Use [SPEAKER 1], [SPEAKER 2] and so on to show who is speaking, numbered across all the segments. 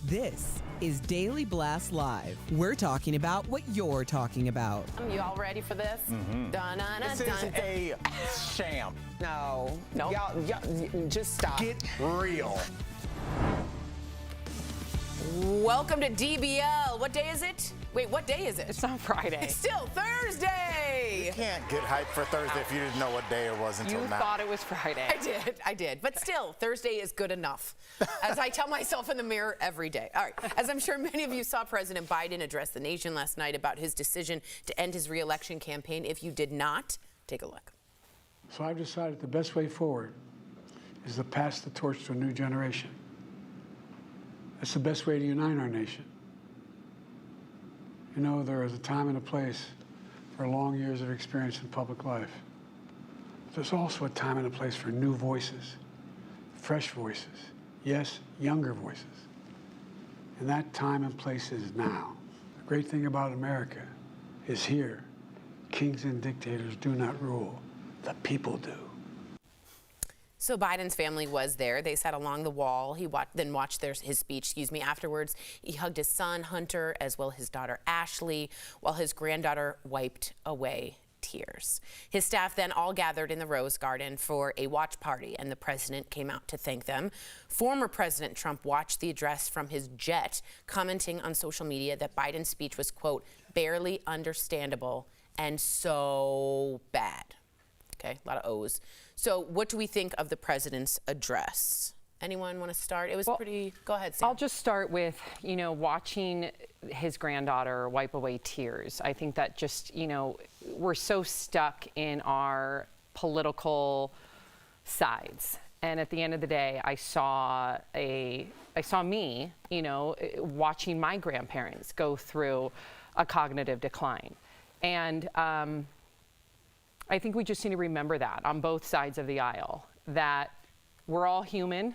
[SPEAKER 1] This is Daily Blast Live. We're talking about what you're talking about.
[SPEAKER 2] You all ready for this?
[SPEAKER 3] This is a sham.
[SPEAKER 2] No.
[SPEAKER 3] Y'all,
[SPEAKER 2] Just stop.
[SPEAKER 3] get real.
[SPEAKER 2] Welcome to DBL. What day is it? Wait, what day is it?
[SPEAKER 4] It's not Friday.
[SPEAKER 2] It's still Thursday.
[SPEAKER 3] You can't get hyped for Thursday if you didn't know what day it was until
[SPEAKER 4] You
[SPEAKER 3] now.
[SPEAKER 4] thought it was Friday.
[SPEAKER 2] I did. But still, Thursday is good enough, as I tell myself in the mirror every day. All right. As I'm sure many of you saw, President Biden address the nation last night about his decision to end his re-election campaign. If you did not, take a look.
[SPEAKER 5] So I've decided the best way forward is to pass the torch to a new generation. That's the best way to unite our nation. You know, there is a time and a place for long years of experience in public life. But there's also a time and a place for new voices, fresh voices, yes, younger voices. And that time and place is now. The great thing about America is here. Kings and dictators do not rule. The people do.
[SPEAKER 2] So Biden's family was there. They sat along the wall. He then watched his speech. Afterwards, he hugged his son Hunter as well as his daughter Ashley, while his granddaughter wiped away tears. His staff then all gathered in the Rose Garden for a watch party, and the president came out to thank them. Former President Trump watched the address from his jet, commenting on social media that Biden's speech was, quote, barely understandable and so bad. Okay, a lot of O's. So what do we think of the president's address? Anyone want to start? It was pretty, go ahead, Sam.
[SPEAKER 4] I'll just start with, watching his granddaughter wipe away tears. I think that just, we're so stuck in our political sides. And at the end of the day, I saw me, watching my grandparents go through a cognitive decline. And I think we just need to remember that on both sides of the aisle, that we're all human.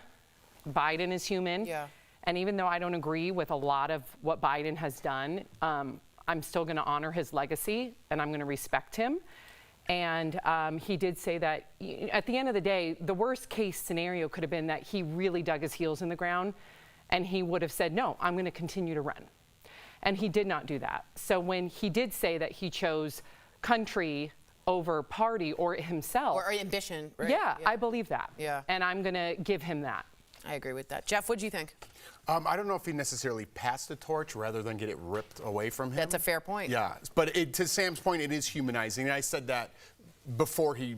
[SPEAKER 4] Biden is human.
[SPEAKER 2] Yeah.
[SPEAKER 4] And even though I don't agree with a lot of what Biden has done, I'm still going to honor his legacy and I'm going to respect him. And he did say that at the end of the day, the worst case scenario could have been that he really dug his heels in the ground and he would have said, no, I'm going to continue to run. And he did not do that. So when he did say that he chose country over party or himself.
[SPEAKER 2] Or ambition, right?
[SPEAKER 4] Yeah, I believe that.
[SPEAKER 2] Yeah.
[SPEAKER 4] And I'm going to give him that.
[SPEAKER 2] I agree with that. Jeff, what do you think?
[SPEAKER 3] I don't know if he necessarily passed the torch rather than get it ripped away from him.
[SPEAKER 2] That's a fair point.
[SPEAKER 3] Yeah, but to Sam's point, it is humanizing. And I said that before he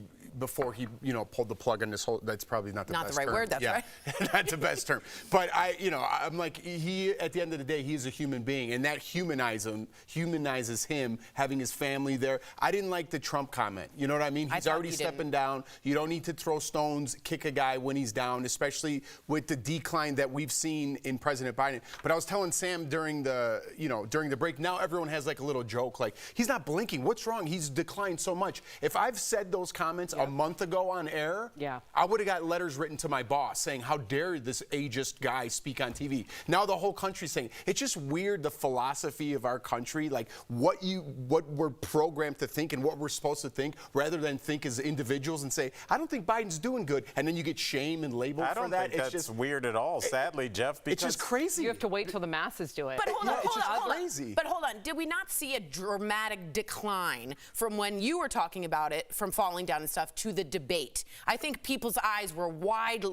[SPEAKER 3] pulled the plug on this whole. That's probably not the best term.
[SPEAKER 2] Not the right word. That's right.
[SPEAKER 3] Not the best term. But I'm like, he at the end of the day, he's a human being, and that humanizes him having his family there. I didn't like the Trump comment. You know what I mean? He's already stepping down. You don't need to throw stones, kick a guy when he's down, especially with the decline that we've seen in President Biden. But I was telling Sam during the break. Now everyone has like a little joke, like he's not blinking. What's wrong? He's declined so much. If I've said those comments a month ago on air, I would have got letters written to my boss saying, how dare this ageist guy speak on TV? Now the whole country's saying, it's just weird, the philosophy of our country, like what we're programmed to think and what we're supposed to think, rather than think as individuals and say, I don't think Biden's doing good, and then you get shamed and labeled for that.
[SPEAKER 6] I don't think that's just weird at all, sadly, Jeff.
[SPEAKER 3] It's just crazy.
[SPEAKER 4] You have to wait till the masses do it.
[SPEAKER 2] But hold on.
[SPEAKER 3] Crazy.
[SPEAKER 2] But hold on. Did we not see a dramatic decline from when you were talking about it, from falling down and stuff, to the debate? I think people's eyes were wide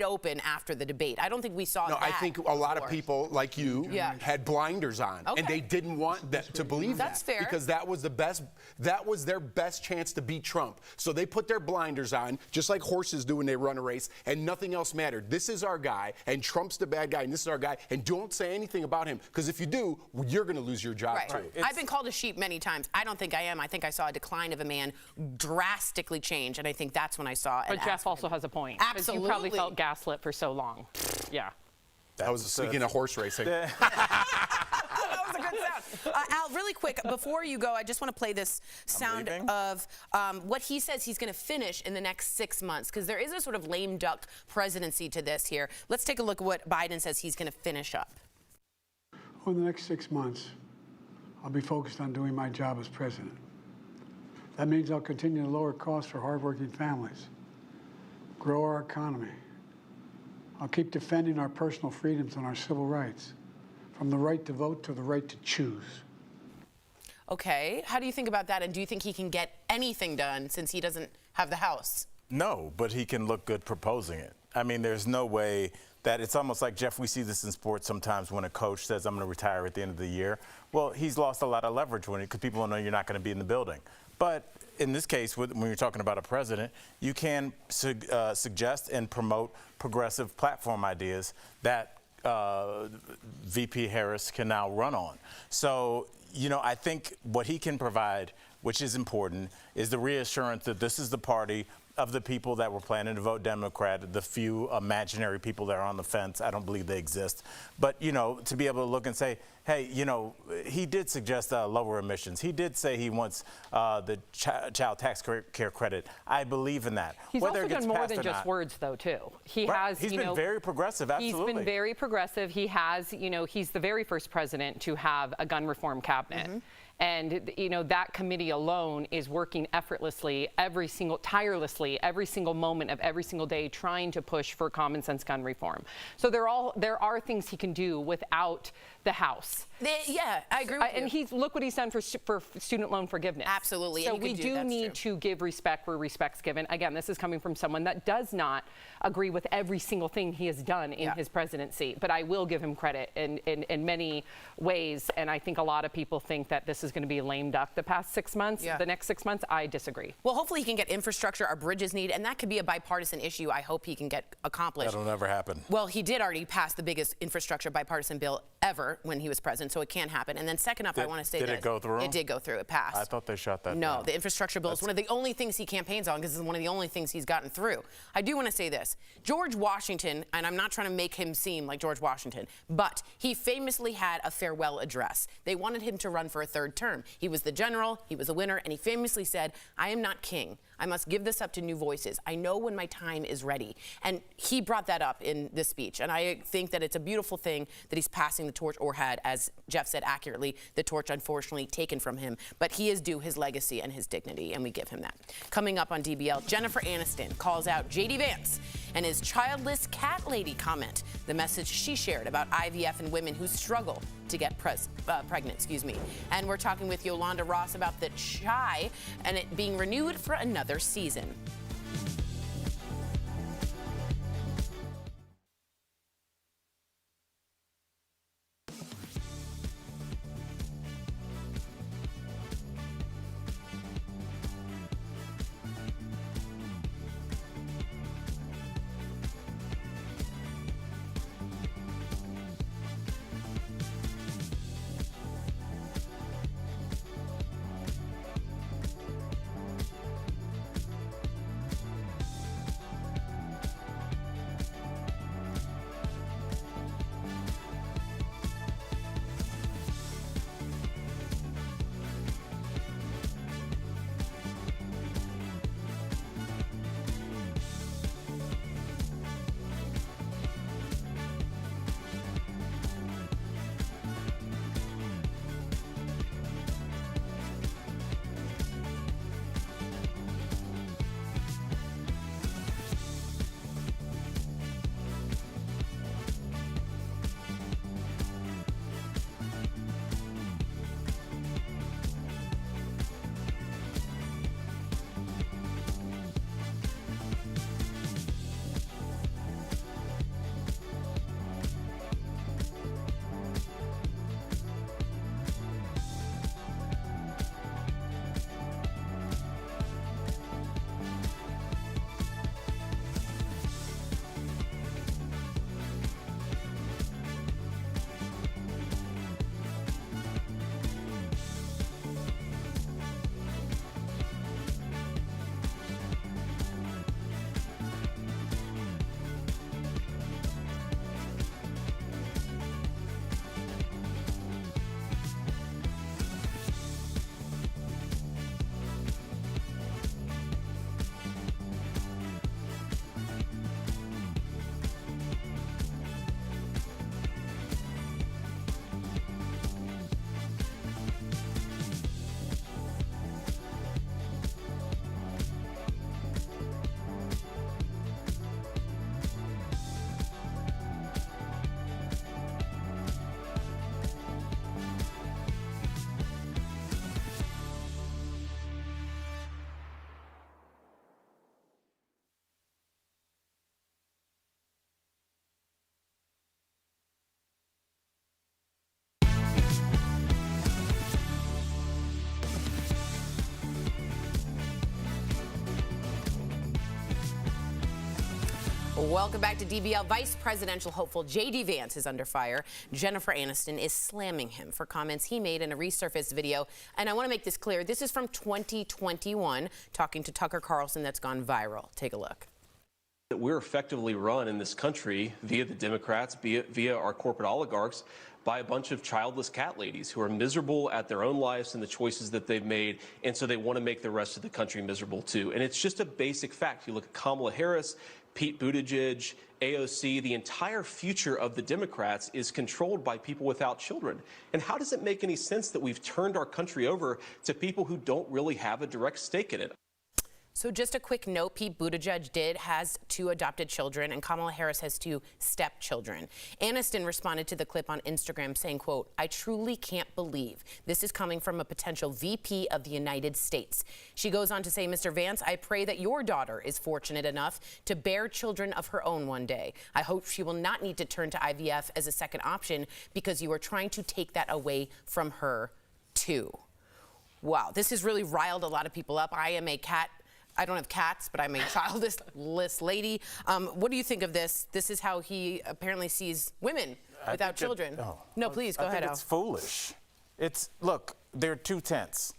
[SPEAKER 2] open after the debate. I don't think we saw that.
[SPEAKER 3] No, I think a lot of people like you had blinders on, and they didn't want that to believe that.
[SPEAKER 2] That's fair.
[SPEAKER 3] Because that was their best chance to beat Trump. So they put their blinders on, just like horses do when they run a race, and nothing else mattered. This is our guy, and Trump's the bad guy, and this is our guy, and don't say anything about him, because if you do, you're going to lose your job too.
[SPEAKER 2] I've been called a sheep many times. I don't think I am. I think I saw a decline of a man drastically change, and I think that's when I saw it.
[SPEAKER 4] But Jeff also has a point.
[SPEAKER 2] Absolutely.
[SPEAKER 4] You probably felt gaslit for so long. Yeah.
[SPEAKER 3] I was speaking of horse racing.
[SPEAKER 2] That was a good sound. Al, really quick, before you go, I just want to play this sound of what he says he's going to finish in the next 6 months, because there is a sort of lame duck presidency to this here. Let's take a look at what Biden says he's going to finish up.
[SPEAKER 5] Over the next 6 months, I'll be focused on doing my job as president. That means I'll continue to lower costs for hardworking families, grow our economy. I'll keep defending our personal freedoms and our civil rights, from the right to vote to the right to choose.
[SPEAKER 2] Okay, how do you think about that? And do you think he can get anything done since he doesn't have the House?
[SPEAKER 6] No, but he can look good proposing it. I mean, there's no way that it's almost like, Jeff, we see this in sports sometimes when a coach says, I'm going to retire at the end of the year. Well, he's lost a lot of leverage because people know you're not going to be in the building. But in this case, when you're talking about a president, you can suggest and promote progressive platform ideas that VP Harris can now run on. So, you know, I think what he can provide, which is important, is the reassurance that this is the party of the people that were planning to vote Democrat, the few imaginary people that are on the fence. I don't believe they exist. But, you know, to be able to look and say, hey, you know, he did suggest lower emissions. He did say he wants the child tax care credit. I believe in that.
[SPEAKER 4] He's also done more than just words, though, too. He has,
[SPEAKER 6] he's been very progressive, absolutely.
[SPEAKER 4] He's been very progressive. He has, you know, he's the very first president to have a gun reform cabinet. Mm-hmm. And, you know, that committee alone is working tirelessly every single moment of every single day trying to push for common sense gun reform. So there are things he can do without the House.
[SPEAKER 2] Yeah, I agree with you.
[SPEAKER 4] And look what he's done for student loan forgiveness.
[SPEAKER 2] Absolutely.
[SPEAKER 4] So we do need to give respect where respect's given. Again, this is coming from someone that does not agree with every single thing he has done in his presidency. But I will give him credit in many ways. And I think a lot of people think that this is going to be a lame duck the past 6 months. The next 6 months, I disagree.
[SPEAKER 2] Well, hopefully he can get infrastructure, our bridges need, and that could be a bipartisan issue I hope he can get accomplished.
[SPEAKER 6] That'll never happen.
[SPEAKER 2] Well, he did already pass the biggest infrastructure bipartisan bill ever when he was president, so it can't happen. And then second up, I want to say
[SPEAKER 6] Did it go through?
[SPEAKER 2] It did go through. It passed.
[SPEAKER 6] I thought they shut that down.
[SPEAKER 2] No, the infrastructure bill is one of the only things he campaigns on because it's one of the only things he's gotten through. I do want to say this. George Washington, and I'm not trying to make him seem like George Washington, but he famously had a farewell address. They wanted him to run for a third term. He was the general, he was a winner, and he famously said, I am not king. I must give this up to new voices. I know when my time is ready. And he brought that up in this speech. And I think that it's a beautiful thing that he's passing the torch, or had, as Jeff said accurately, the torch unfortunately taken from him. But he is due his legacy and his dignity, and we give him that. Coming up on DBL, Jennifer Anniston calls out J.D. Vance and his childless cat lady comment, the message she shared about IVF and women who struggle to get pregnant. And we're talking with Yolanda Ross about the Chi and it being renewed for another season. Welcome back to DBL. Vice presidential hopeful J.D. Vance is under fire. Jennifer Anniston is slamming him for comments he made in a resurfaced video. And I want to make this clear. This is from 2021, talking to Tucker Carlson, that's gone viral. Take a look.
[SPEAKER 7] That we're effectively run in this country via the Democrats, via our corporate oligarchs, by a bunch of childless cat ladies who are miserable at their own lives and the choices that they've made, and so they want to make the rest of the country miserable too. And it's just a basic fact. You look at Kamala Harris, Pete Buttigieg, AOC, the entire future of the Democrats is controlled by people without children. And how does it make any sense that we've turned our country over to people who don't really have a direct stake in it?
[SPEAKER 2] So just a quick note, Pete Buttigieg has 2 adopted children and Kamala Harris has 2 stepchildren. Anniston responded to the clip on Instagram saying, quote, "I truly can't believe this is coming from a potential VP of the United States." She goes on to say, "Mr. Vance, I pray that your daughter is fortunate enough to bear children of her own one day. I hope she will not need to turn to IVF as a second option because you are trying to take that away from her too." Wow, this has really riled a lot of people up. I don't have cats, but I'm a childless lady. What do you think of this? This is how he apparently sees women without children. No, please, go ahead, Al.
[SPEAKER 6] It's foolish. Look, there are 2 tents,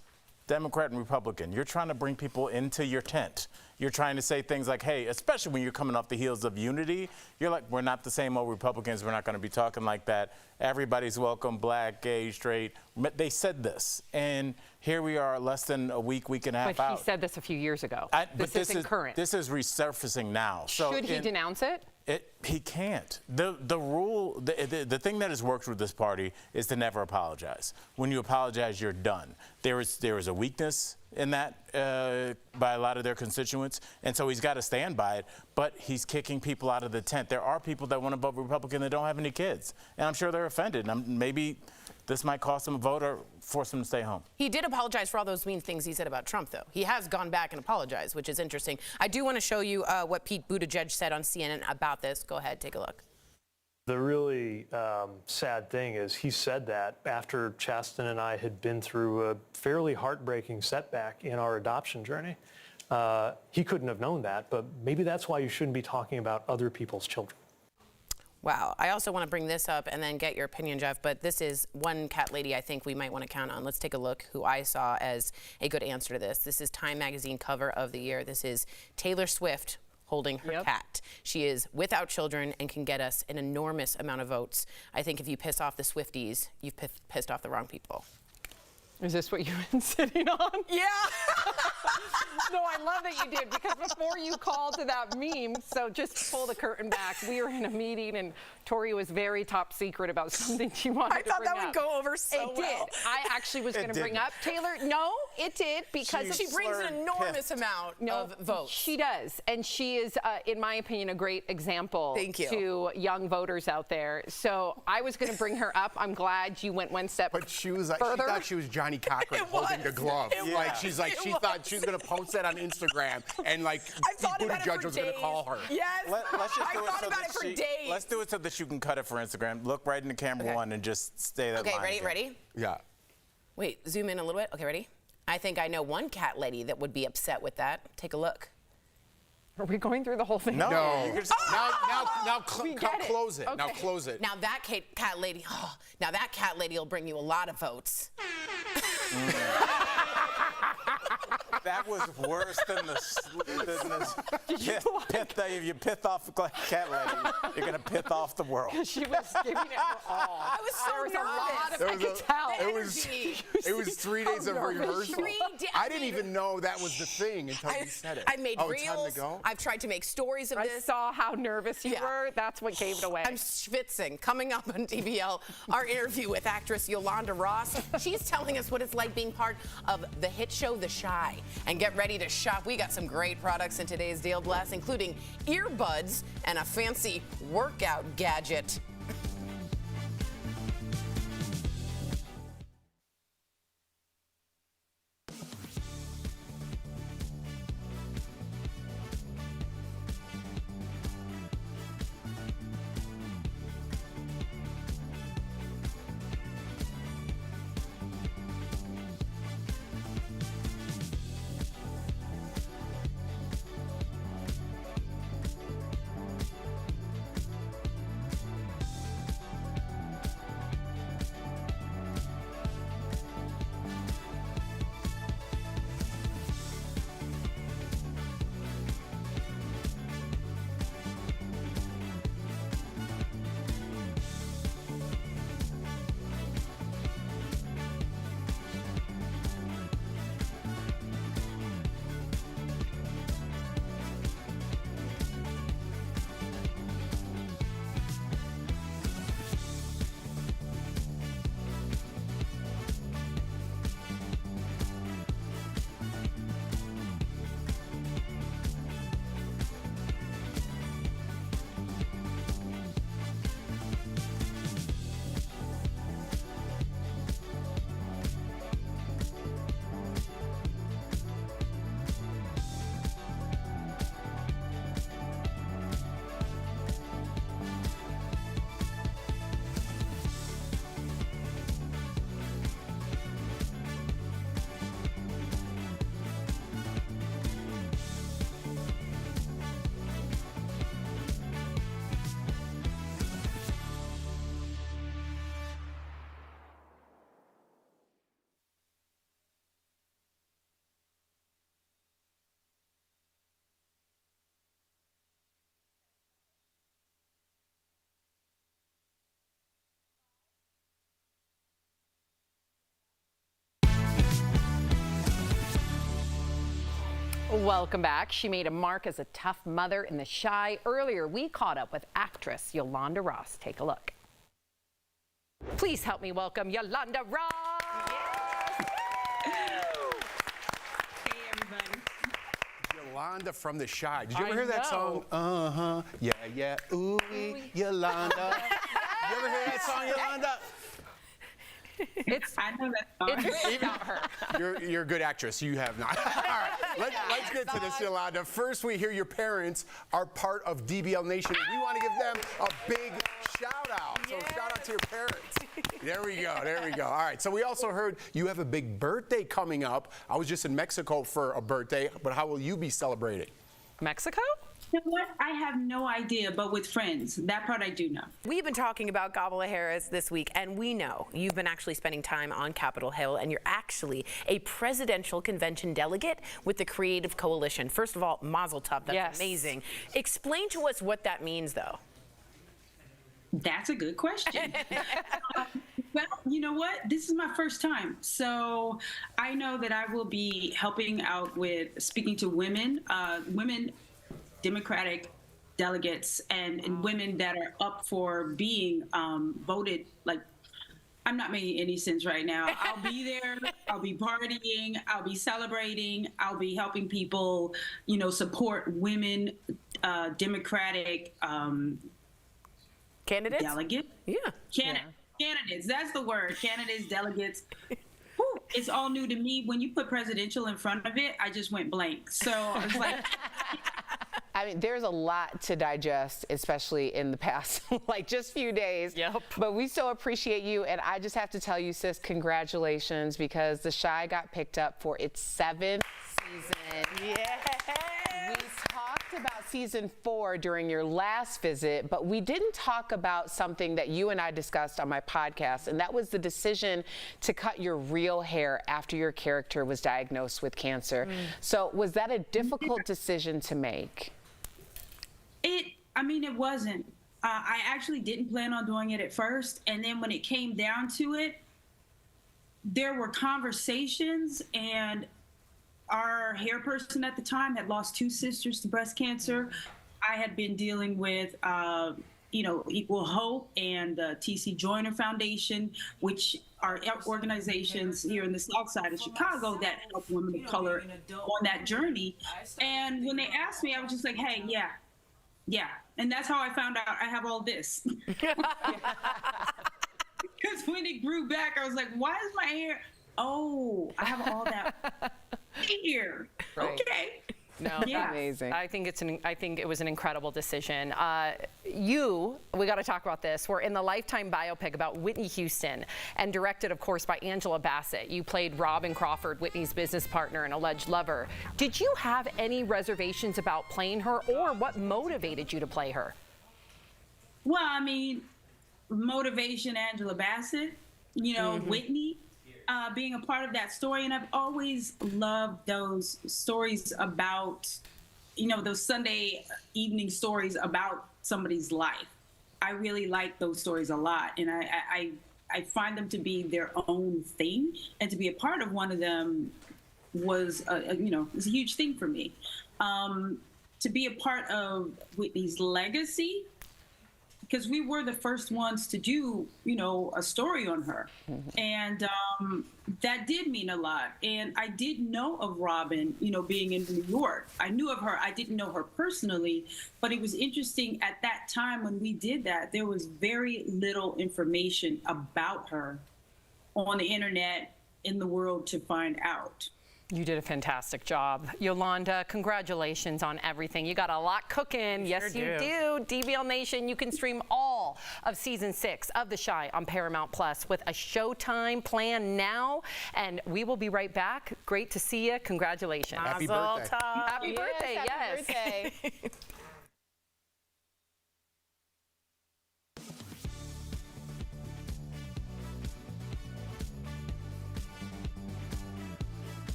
[SPEAKER 6] Democrat and Republican. You're trying to bring people into your tent. You're trying to say things like, hey, especially when you're coming off the heels of unity, you're like, we're not the same old Republicans. We're not going to be talking like that. Everybody's welcome, black, gay, straight. They said this. And here we are less than a week and a half out.
[SPEAKER 4] But he said this a few years ago. This isn't current.
[SPEAKER 6] This is resurfacing now. So
[SPEAKER 4] should he denounce it?
[SPEAKER 6] He can't. The thing that has worked with this party is to never apologize. When you apologize, you're done. There is a weakness in that by a lot of their constituents, and so he's got to stand by it, but he's kicking people out of the tent. There are people that want to vote Republican that don't have any kids, and I'm sure they're offended. Maybe this might cost them a vote or force them to stay home.
[SPEAKER 2] He did apologize for all those mean things he said about Trump, though. He has gone back and apologized, which is interesting. I do want to show you what Pete Buttigieg said on CNN about this. Go ahead, take a look.
[SPEAKER 8] The really sad thing is he said that after Chasten and I had been through a fairly heartbreaking setback in our adoption journey. He couldn't have known that, but maybe that's why you shouldn't be talking about other people's children.
[SPEAKER 2] Wow. I also want to bring this up and then get your opinion, Jeff, but this is one cat lady I think we might want to count on. Let's take a look who I saw as a good answer to this. This is Time Magazine cover of the year. This is Taylor Swift holding her cat. She is without children and can get us an enormous amount of votes. I think if you piss off the Swifties, you've pissed off the wrong people.
[SPEAKER 4] Is this what you've been sitting on?
[SPEAKER 2] Yeah.
[SPEAKER 4] No, I love that you did, because before you called to that meme, so just pull the curtain back, we were in a meeting and Tori was very top secret about something she wanted to bring up.
[SPEAKER 2] I thought that would go over so well.
[SPEAKER 4] It did. I actually was going to bring up Taylor. No, it did, because
[SPEAKER 2] she brings an enormous amount of votes.
[SPEAKER 4] She does, and she is, in my opinion, a great example to young voters out there. So I was going to bring her up. I'm glad you went one step further.
[SPEAKER 3] But she was like, she thought she was Johnny Cochran holding the glove. Like she thought she was going to post that on Instagram, and like Pete Buttigieg was going to call her.
[SPEAKER 2] Yes.
[SPEAKER 6] Let's just
[SPEAKER 2] I thought about it for days.
[SPEAKER 6] Let's do it so that you can cut it for Instagram. Look right into camera one and just stay that line.
[SPEAKER 2] Okay, ready?
[SPEAKER 3] Yeah.
[SPEAKER 2] Wait, zoom in a little bit. Okay, ready? I think I know one cat lady that would be upset with that. Take a look.
[SPEAKER 4] Are we going through the whole thing?
[SPEAKER 3] No. Now close it.
[SPEAKER 2] Okay.
[SPEAKER 3] Now close it.
[SPEAKER 2] Now that cat lady, now that cat lady will bring you a lot of votes.
[SPEAKER 6] That was worse than if you pith off a cat lady, you're going to pith off the world.
[SPEAKER 4] She was giving it her all.
[SPEAKER 2] I was so
[SPEAKER 4] nervous. I could tell.
[SPEAKER 3] It was 3 days of rehearsal. I didn't even know that was the thing until you said it.
[SPEAKER 2] I made reels.
[SPEAKER 3] Time to go?
[SPEAKER 2] I've tried to make stories of this.
[SPEAKER 4] I saw how nervous you were. That's what gave it away.
[SPEAKER 2] I'm schwitzing. Coming up on DBL, our interview with actress Yolanda Ross. She's telling us what it's like being part of the hit show The Chi. And get ready to shop. We got some great products in today's Deal Blast, including earbuds and a fancy workout gadget.
[SPEAKER 4] Welcome back. She made a mark as a tough mother in The Chi. Earlier, we caught up with actress Yolanda Ross. Take a look. Please help me welcome Yolanda Ross.
[SPEAKER 9] Hey, everybody.
[SPEAKER 3] Yolanda from The Chi. Did you ever hear that song? Yeah, ooh, Yolanda. You ever hear that song, Yolanda?
[SPEAKER 9] I know that song.
[SPEAKER 4] It's about her.
[SPEAKER 3] You're a good actress. You have not. All right, let's get to this, Yolanda. First, we hear your parents are part of DBL Nation. We want to give them a big shout out. So shout out to your parents. There we go. All right, so we also heard you have a big birthday coming up. I was just in Mexico for a birthday, but how will you be celebrating?
[SPEAKER 4] Mexico?
[SPEAKER 9] You know what? I have no idea, but with friends. That part I do know.
[SPEAKER 2] We've been talking about Kamala Harris this week, and we know you've been actually spending time on Capitol Hill, and you're actually a presidential convention delegate with the Creative Coalition. First of all, mazel tov. That's amazing. Explain to us what that means, though.
[SPEAKER 9] That's a good question. Well, you know what? This is my first time. So I know that I will be helping out with speaking to women, Democratic delegates and women that are up for being voted. Like, I'm not making any sense right now. I'll be there. I'll be partying. I'll be celebrating. I'll be helping people, support women, Democratic
[SPEAKER 2] Candidates?
[SPEAKER 9] Delegates.
[SPEAKER 2] Yeah.
[SPEAKER 9] Candidates. That's the word. Candidates, delegates. Whew, it's all new to me. When you put presidential in front of it, I just went blank. So I was like...
[SPEAKER 4] I mean, there's a lot to digest, especially in the past, just few days.
[SPEAKER 2] Yep.
[SPEAKER 4] But we still appreciate you. And I just have to tell you, sis, congratulations, because The Chi got picked up for its 7th season.
[SPEAKER 2] Yes.
[SPEAKER 4] We talked about season 4 during your last visit, but we didn't talk about something that you and I discussed on my podcast, and that was the decision to cut your real hair after your character was diagnosed with cancer. So was that a difficult decision to make?
[SPEAKER 9] It wasn't. I actually didn't plan on doing it at first. And then when it came down to it, there were conversations, and our hair person at the time had lost 2 sisters to breast cancer. I had been dealing with, Equal Hope and the TC Joyner Foundation, which are organizations here in the South Side of Chicago that help women of color on that journey. And when they asked me, I was just like, hey, yeah. And that's how I found out I have all this. Because when it grew back, I was like, why is my hair? Oh, I have all that here.
[SPEAKER 4] Right.
[SPEAKER 9] Okay.
[SPEAKER 4] No,
[SPEAKER 9] Yeah.
[SPEAKER 4] amazing.
[SPEAKER 2] I think it was an incredible decision. We got to talk about this. We're in the Lifetime biopic about Whitney Houston, and directed, of course, by Angela Bassett. You played Robin Crawford, Whitney's business partner and alleged lover. Did you have any reservations about playing her, or what motivated you to play her?
[SPEAKER 9] Well, I mean, motivation, Angela Bassett, Whitney. Being a part of that story, and I've always loved those stories about, those Sunday evening stories about somebody's life. I really like those stories a lot, and I find them to be their own thing, and to be a part of one of them was a huge thing for me. To be a part of Whitney's legacy, because we were the first ones to do, a story on her. And that did mean a lot. And I did know of Robin, being in New York. I knew of her. I didn't know her personally, but it was interesting at that time when we did that, there was very little information about her on the internet, in the world, to find out.
[SPEAKER 2] You did a fantastic job. Yolanda, congratulations on everything. You got a lot cooking. Yes, you do. DBL Nation, you can stream all of season 6 of The Chi on Paramount Plus with a showtime plan now. And we will be right back. Great to see you. Congratulations.
[SPEAKER 3] Happy birthday.
[SPEAKER 2] Happy birthday, yes.
[SPEAKER 4] Happy birthday.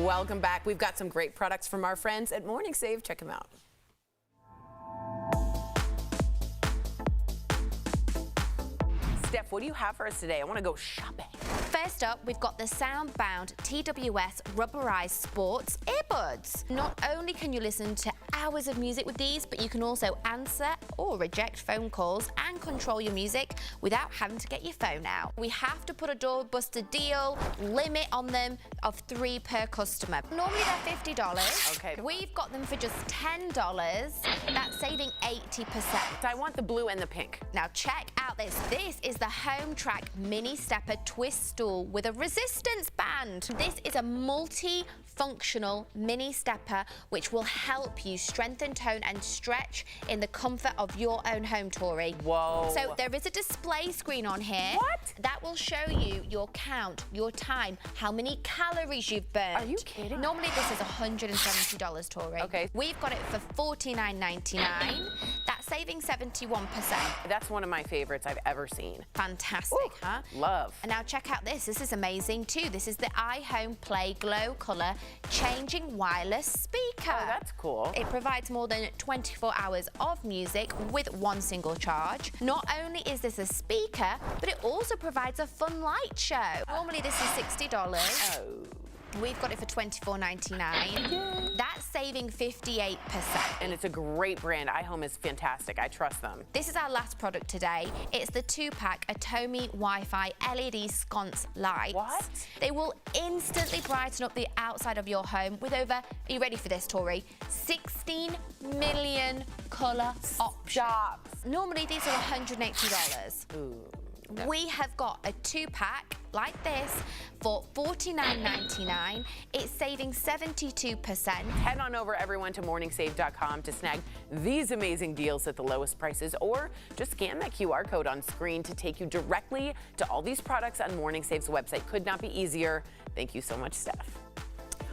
[SPEAKER 2] Welcome back. We've got some great products from our friends at Morning Save. Check them out. Steph, what do you have for us today? I want to go shopping.
[SPEAKER 10] First up, we've got the Soundbound TWS rubberized sports earbuds. Not only can you listen to hours of music with these, but you can also answer or reject phone calls and control your music without having to get your phone out. We have to put a doorbuster deal limit on them of 3 per customer. Normally they're $50.
[SPEAKER 2] Okay.
[SPEAKER 10] We've got them for just $10. That's saving 80%.
[SPEAKER 2] I want the blue and the pink.
[SPEAKER 10] Now check out this. This is the Home Track Mini Stepper Twist Stool with a resistance band. This is a multi-functional mini stepper which will help you strengthen, tone and stretch in the comfort of your own home, Tori.
[SPEAKER 2] Whoa.
[SPEAKER 10] So there is a display screen on here.
[SPEAKER 2] What?
[SPEAKER 10] That will show you your count, your time, how many calories you've burned.
[SPEAKER 2] Are you kidding?
[SPEAKER 10] Normally this is $170, Tori.
[SPEAKER 2] Okay.
[SPEAKER 10] We've got it for $49.99. That's saving 71%.
[SPEAKER 2] That's one of my favorites I've ever seen.
[SPEAKER 10] Fantastic,
[SPEAKER 2] Ooh,
[SPEAKER 10] huh?
[SPEAKER 2] love.
[SPEAKER 10] And now check out this. This is amazing too. This is the iHome Play Glow Color Changing Wireless Speaker.
[SPEAKER 2] Oh, that's cool.
[SPEAKER 10] It provides more than 24 hours of music with one single charge. Not only is this a speaker, but it also provides a fun light show. Normally this is $60.
[SPEAKER 2] Oh.
[SPEAKER 10] We've got it for $24.99. That's saving 58%.
[SPEAKER 2] And it's a great brand. iHome is fantastic. I trust them.
[SPEAKER 10] This is our last product today. It's the 2-pack Atomi Wi-Fi LED sconce lights.
[SPEAKER 2] What?
[SPEAKER 10] They will instantly brighten up the outside of your home with over, are you ready for this, Tori? 16 million color options. Normally these are $180.
[SPEAKER 2] Ooh.
[SPEAKER 10] We have got a 2-pack like this for $49.99. It's saving 72%.
[SPEAKER 2] Head on over, everyone, to morningsave.com to snag these amazing deals at the lowest prices, or just scan that QR code on screen to take you directly to all these products on Morning Save's website. Could not be easier. Thank you so much, Steph.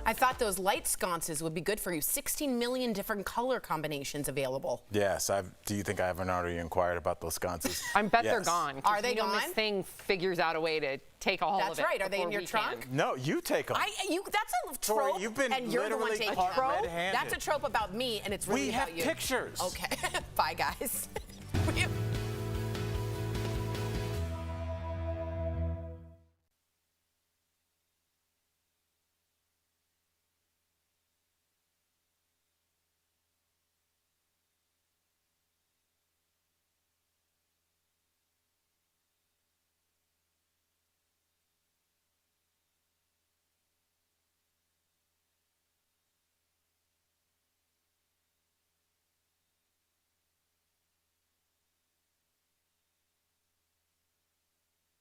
[SPEAKER 2] I thought those light sconces would be good for you. 16 million different color combinations available.
[SPEAKER 6] Yes. Do you think I haven't already inquired about those sconces?
[SPEAKER 4] I bet they're
[SPEAKER 6] Yes.
[SPEAKER 4] gone.
[SPEAKER 2] Are they
[SPEAKER 4] gone?
[SPEAKER 2] gone?
[SPEAKER 4] This thing figures out a way to take all of it.
[SPEAKER 2] That's right. Are they in
[SPEAKER 4] before
[SPEAKER 2] your
[SPEAKER 4] we
[SPEAKER 2] trunk?
[SPEAKER 4] can.
[SPEAKER 6] No, you take them.
[SPEAKER 2] That's a
[SPEAKER 6] Tori,
[SPEAKER 2] trope,
[SPEAKER 6] you've been
[SPEAKER 2] and you're the one
[SPEAKER 6] literally
[SPEAKER 2] taking
[SPEAKER 6] caught
[SPEAKER 2] it.
[SPEAKER 6] red-handed.
[SPEAKER 2] That's a trope about me, and it's really
[SPEAKER 6] We
[SPEAKER 2] about
[SPEAKER 6] have
[SPEAKER 2] you.
[SPEAKER 6] pictures.
[SPEAKER 2] Okay. Bye, guys.